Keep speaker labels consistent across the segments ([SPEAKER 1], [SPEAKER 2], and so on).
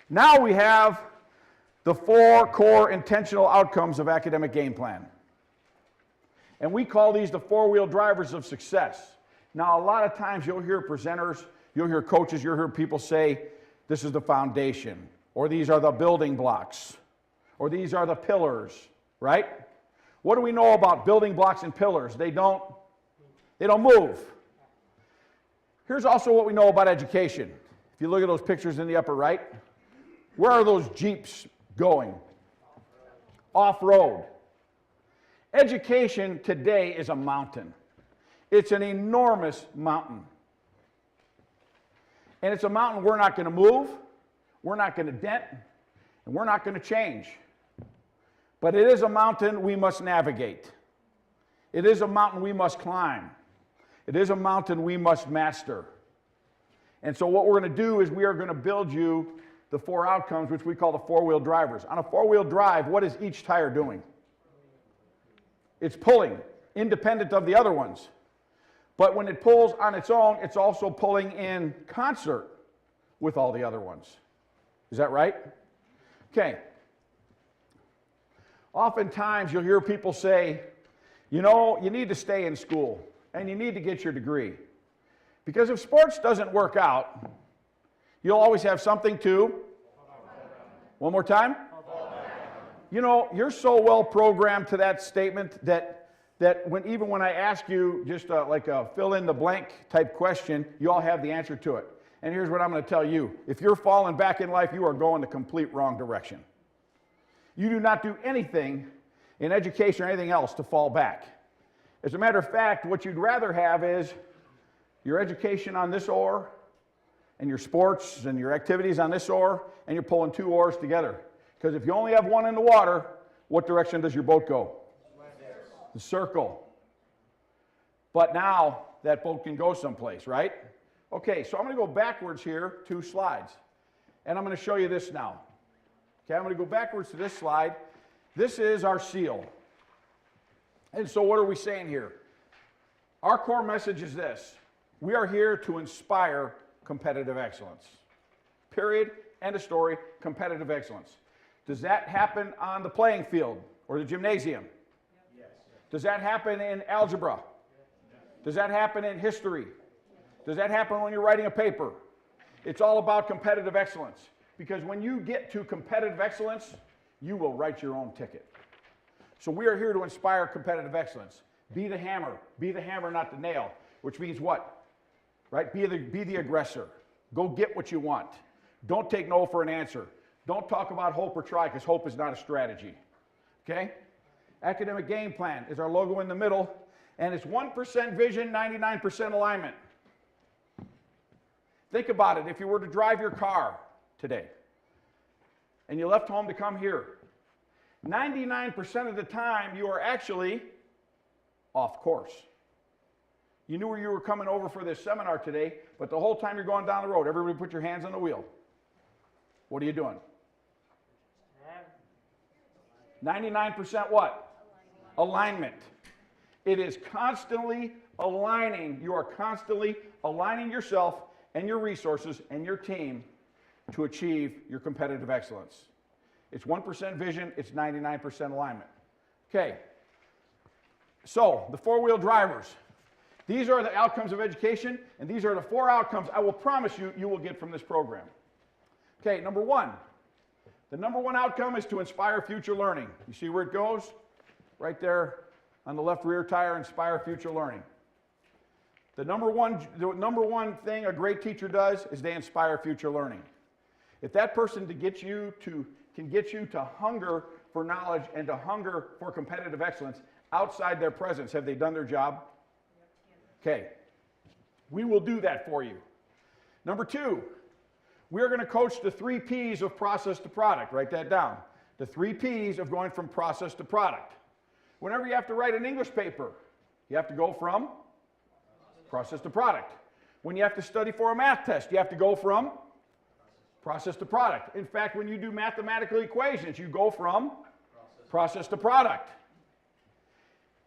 [SPEAKER 1] Now we have the 4 core intentional outcomes of academic game plan. And we call these the 4-wheel drivers of success. Now, a lot of times you'll hear presenters, you'll hear coaches, you'll hear people say, this is the foundation, or these are the building blocks, or these are the pillars, right? What do we know about building blocks and pillars? They don't move. Here's also what we know about education. If you look at those pictures in the upper right, where are those Jeeps going? Off-road. Education today is a mountain. It's an enormous mountain. And it's a mountain we're not going to move, we're not going to dent, and we're not going to change. But it is a mountain we must navigate. It is a mountain we must climb. It is a mountain we must master. And so what we're going to do is we are going to build you the 4 outcomes, which we call the 4-wheel drivers. On a 4-wheel drive, what is each tire doing? It's pulling, independent of the other ones. But when it pulls on its own, it's also pulling in concert with all the other ones. Is that right? Okay. Oftentimes you'll hear people say, you know, you need to stay in school and you need to get your degree. Because if sports doesn't work out, you'll always have something to, one more time? You know, you're so well programmed to that statement that even when I ask you just like a fill in the blank type question, you all have the answer to it. And here's what I'm going to tell you. If you're falling back in life, you are going the complete wrong direction. You do not do anything in education or anything else to fall back. As a matter of fact, what you'd rather have is your education on this oar and your sports and your activities on this oar, and you're pulling 2 oars together. Because if you only have one in the water, what direction does your boat go? The circle. But now that boat can go someplace, right? Okay, so I'm going to go backwards here 2 slides. And I'm going to show you this now. Okay, I'm going to go backwards to this slide. This is our seal. And so what are we saying here? Our core message is this. We are here to inspire competitive excellence. Period. End of story. Competitive excellence. Does that happen on the playing field or the gymnasium? Yes. Does that happen in algebra? Yes. Does that happen in history? Yes. Does that happen when you're writing a paper? It's all about competitive excellence. Because when you get to competitive excellence, you will write your own ticket. So we are here to inspire competitive excellence. Be the hammer, not the nail. Which means what? Right? Be the aggressor. Go get what you want. Don't take no for an answer. Don't talk about hope or try, because hope is not a strategy. Okay? Academic Game Plan is our logo in the middle, and it's 1% vision, 99% alignment. Think about it. If you were to drive your car today, and you left home to come here, 99% of the time you are actually off course. You knew where you were coming over for this seminar today, but the whole time you're going down the road, everybody put your hands on the wheel. What are you doing? 99% what? Alignment. It is constantly aligning. You are constantly aligning yourself and your resources and your team to achieve your competitive excellence. It's 1% vision, it's 99% alignment. Okay, so the 4-wheel drivers. These are the outcomes of education, and these are the 4 outcomes I will promise you you will get from this program. Okay, number 1. The number 1 outcome is to inspire future learning. You see where it goes? Right there on the left rear tire, inspire future learning. The number one thing a great teacher does is they inspire future learning. If that person can get you to hunger for knowledge and to hunger for competitive excellence outside their presence, have they done their job? Okay. We will do that for you. Number 2, we are going to coach the 3 P's of process to product. Write that down. The 3 P's of going from process to product. Whenever you have to write an English paper, you have to go from process to product. When you have to study for a math test, you have to go from process to product. In fact, when you do mathematical equations, you go from process to product.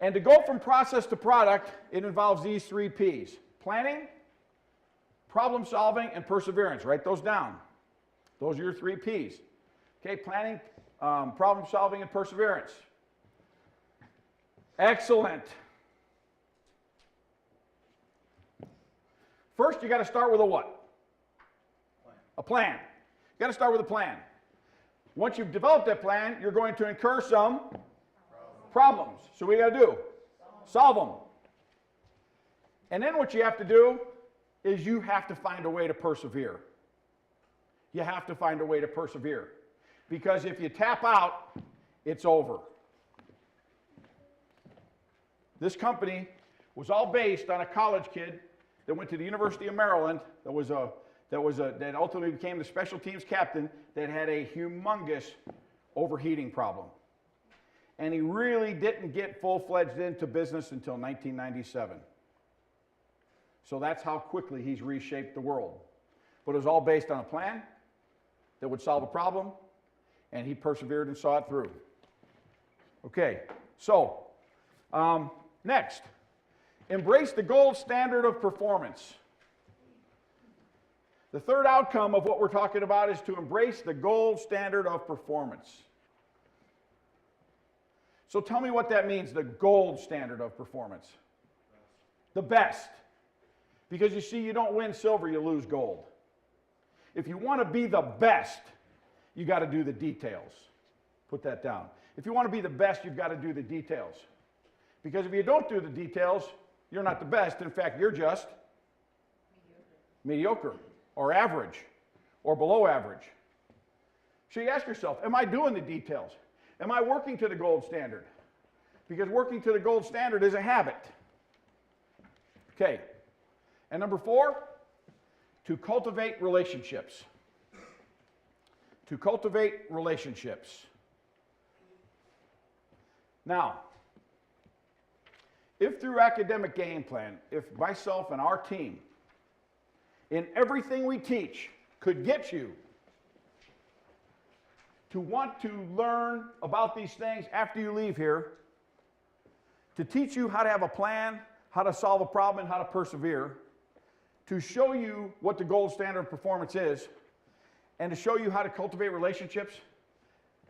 [SPEAKER 1] And to go from process to product, it involves these 3 P's. Planning, problem solving, and perseverance. Write those down. Those are your 3 P's. Okay, planning, problem solving, and perseverance. Excellent. First, you got to start with a what? A plan. You got to start with a plan. Once you've developed that plan, you're going to incur some problems. So what do you got to do? Solve them. And then what you have to do is you have to find a way to persevere. You have to find a way to persevere. Because if you tap out, it's over. This company was all based on a college kid that went to the University of Maryland that ultimately became the special teams captain that had a humongous overheating problem. And he really didn't get full-fledged into business until 1997. So that's how quickly he's reshaped the world. But it was all based on a plan that would solve a problem, and he persevered and saw it through. Okay, so next, embrace the gold standard of performance. The third outcome of what we're talking about is to embrace the gold standard of performance. So tell me what that means, the gold standard of performance. The best. Because you see, you don't win silver, you lose gold. If you want to be the best, you got to do the details. Put that down. If you want to be the best, you've got to do the details. Because if you don't do the details, you're not the best. In fact, you're just mediocre or average or below average. So you ask yourself, am I doing the details? Am I working to the gold standard? Because working to the gold standard is a habit. Okay. And number 4, to cultivate relationships. To cultivate relationships. Now, if through Academic Game Plan, if myself and our team, in everything we teach, could get you to want to learn about these things after you leave here, to teach you how to have a plan, how to solve a problem, and how to persevere, to show you what the gold standard of performance is, and to show you how to cultivate relationships,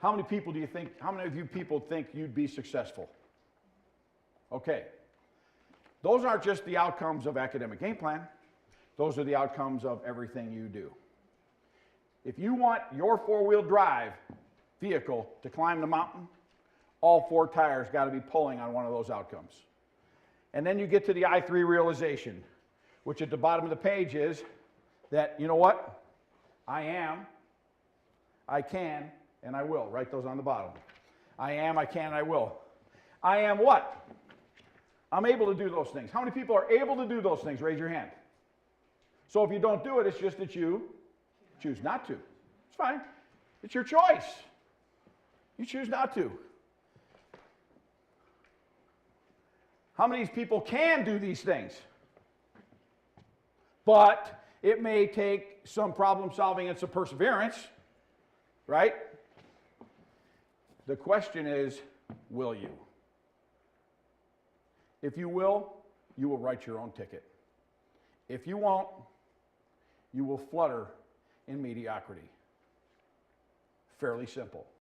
[SPEAKER 1] how many of you people think you'd be successful? Okay. Those aren't just the outcomes of Academic Game Plan. Those are the outcomes of everything you do. If you want your 4-wheel drive vehicle to climb the mountain, all 4 tires got to be pulling on one of those outcomes. And then you get to the I3 realization, which at the bottom of the page is that, you know what? I am, I can, and I will. Write those on the bottom. I am, I can, and I will. I am what? I'm able to do those things. How many people are able to do those things? Raise your hand. So if you don't do it, it's just that you choose not to. It's fine. It's your choice. You choose not to. How many people can do these things? But it may take some problem solving and some perseverance, right? The question is, will you? If you will write your own ticket. If you won't, you will flutter in mediocrity. Fairly simple.